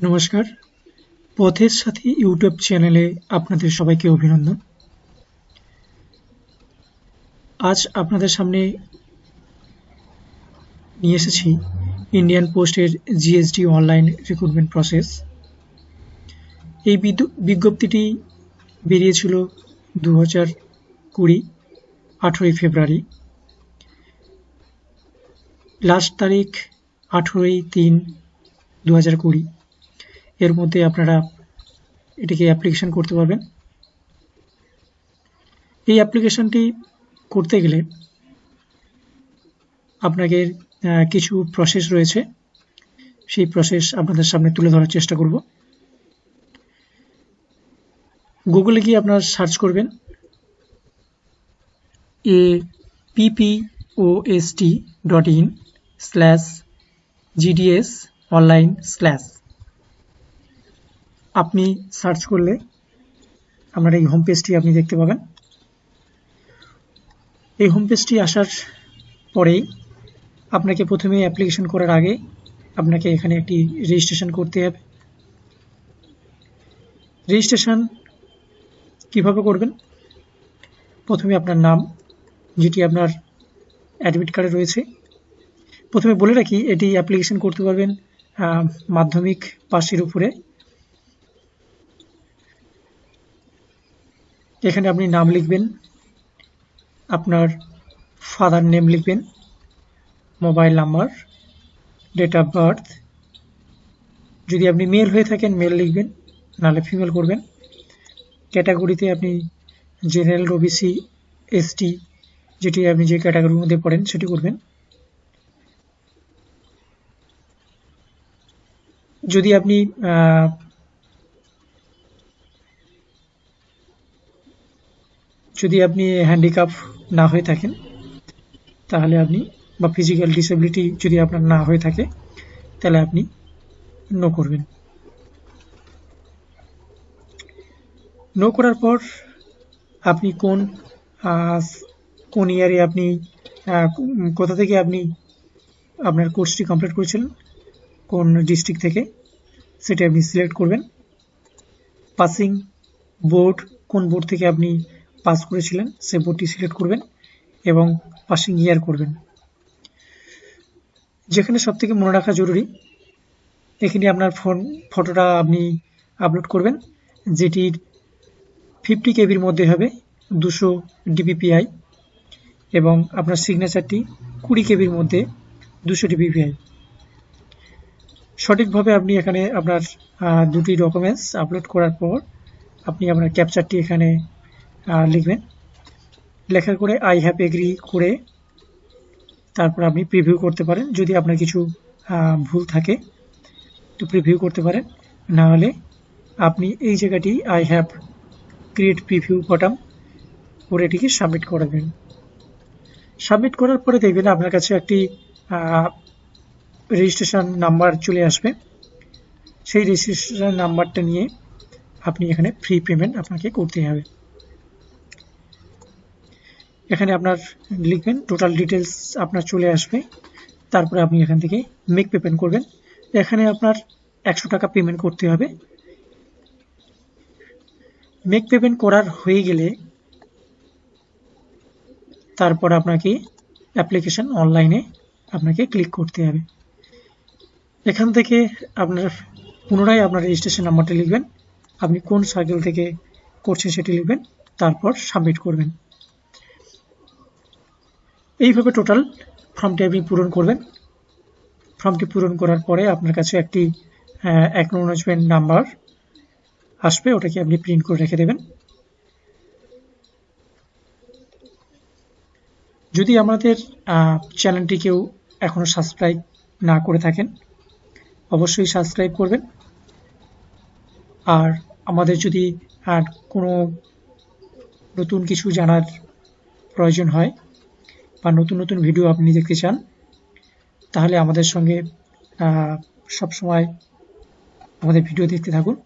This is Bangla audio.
নমস্কার, পথের সাথী ইউটিউব চ্যানেলে আপনাদের সবাইকে অভিনন্দন। আজ আপনাদের সামনে নিয়ে এসেছি ইন্ডিয়ান পোস্টের জিএসটি অনলাইন রিক্রুটমেন্ট প্রসেস। এই বিজ্ঞপ্তিটি বেরিয়েছিল 2020 18 ফেব্রুয়ারি। লাস্ট তারিখ 18/3/2020। এর মধ্যে আপনারা এটিকে অ্যাপ্লিকেশন করতে পারবেন। এই অ্যাপ্লিকেশনটি করতে গেলে আপনাকে কিছু প্রসেস রয়েছে, সেই প্রসেস আপনাদের সামনে তুলে ধরার চেষ্টা করব। গুগলে গিয়ে আপনারা সার্চ করবেন apppost.in/gds online/। আপনি সার্চ করলে আপনার এই হোম পেজটি আপনি দেখতে পাবেন। এই হোম পেজটি আসার পরেই আপনাকে প্রথমে অ্যাপ্লিকেশন করার আগে আপনাকে এখানে একটি রেজিস্ট্রেশন করতে হবে। রেজিস্ট্রেশন কিভাবে করবেন? প্রথমে আপনার নাম, যেটি আপনার অ্যাডমিট কার্ডে রয়েছে। প্রথমে বলে রাখি, এটি অ্যাপ্লিকেশন করতে পারবেন মাধ্যমিক পাশের উপরে। এখানে আপনি নাম লিখবেন, আপনার ফাদার নেম লিখবেন, mobile number, date of birth. যদি আপনি মেল হয়ে থাকেন মেল লিখবেন, নাহলে ফিমেল করবেন। ক্যাটাগরিতে আপনি জেনারেল, ওবিসি, এসটি, যেটি আপনি যে ক্যাটাগরির মধ্যে পড়েন সেটি করবেন। যদি আপনি হ্যান্ডিক্যাপ না হয়ে থাকেন তাহলে আপনি, বা ফিজিক্যাল ডিসেবিলিটি যদি আপনার না হয়ে থাকে তাহলে আপনি নো করবেন। নো করার পর আপনি কোন ইয়ারে আপনি কোথা থেকে আপনি আপনার কোর্সটি কমপ্লিট করেছিলেন, কোন ডিস্ট্রিক্ট থেকে, সেটা আপনি সিলেক্ট করবেন। পাসিং বোর্ড, কোন বোর্ড থেকে আপনি পাস করেছিলেন সে বোর্ডটি সিলেক্ট করবেন এবং পাসিং ইয়ার করবেন। যেখানে সবথেকে মনে রাখা জরুরি, এখানে আপনার ফটোটা আপনি আপলোড করবেন, যেটির 50 কেবির মধ্যে হবে, 200 dppi, এবং আপনার সিগনেচারটি 20 কেবির মধ্যে, 200 dppi। সঠিকভাবে আপনি এখানে আপনার দুটি ডকুমেন্টস আপলোড করার পর আপনি আপনার ক্যাপচারটি এখানে লিখবেন। লেখার করে আই হ্যাভ এগ্রি করে তারপর আপনি প্রিভিউ করতে পারেন। যদি আপনার কিছু ভুল থাকে তো প্রিভিউ করতে পারেন, না হলে আপনি এই জায়গাটি I have create preview bottom করে এটিকে সাবমিট করবেন। সাবমিট করার পরে দেখবেন আপনার কাছে একটি রেজিস্ট্রেশন নাম্বার চলে আসবে। সেই রেজিস্ট্রেশন নাম্বারটা নিয়ে আপনি এখানে ফ্রি পেমেন্ট আপনাকে করতে হবে। এখানে আপনার লিখবেন, টোটাল ডিটেলস আপনার চলে আসবে। তারপরে আপনি এখান থেকে মেক পেমেন্ট করবেন। এখানে আপনার 100 টাকা পেমেন্ট করতে হবে। মেক পেমেন্ট করার হয়ে গেলে তারপর আপনাকে অ্যাপ্লিকেশন অনলাইনে আপনাকে ক্লিক করতে হবে। এখান থেকে আপনার পুনরায় আপনার রেজিস্ট্রেশন নাম্বারটা লিখবেন, আপনি কোন সার্কেল থেকে করছেন সেটি লিখবেন, তারপর সাবমিট করবেন। এইভাবে টোটাল ফর্মটি আপনি পূরণ করবেন। ফর্মটি পূরণ করার পরে আপনার কাছে একটি অ্যাকনোলেজমেন্ট নাম্বার আসবে, ওটাকে আপনি প্রিন্ট করে রেখে দেবেন। যদি আমাদের চ্যানেলটি কেউ এখনো সাবস্ক্রাইব না করে থাকেন অবশ্যই সাবস্ক্রাইব করবেন। আর আমাদের যদি কোনো নতুন কিছু জানার প্রয়োজন হয় বা নতুন নতুন ভিডিও আপনি দেখতে চান তাহলে আমাদের সঙ্গে সবসময় আমাদের ভিডিও দেখতে থাকুন।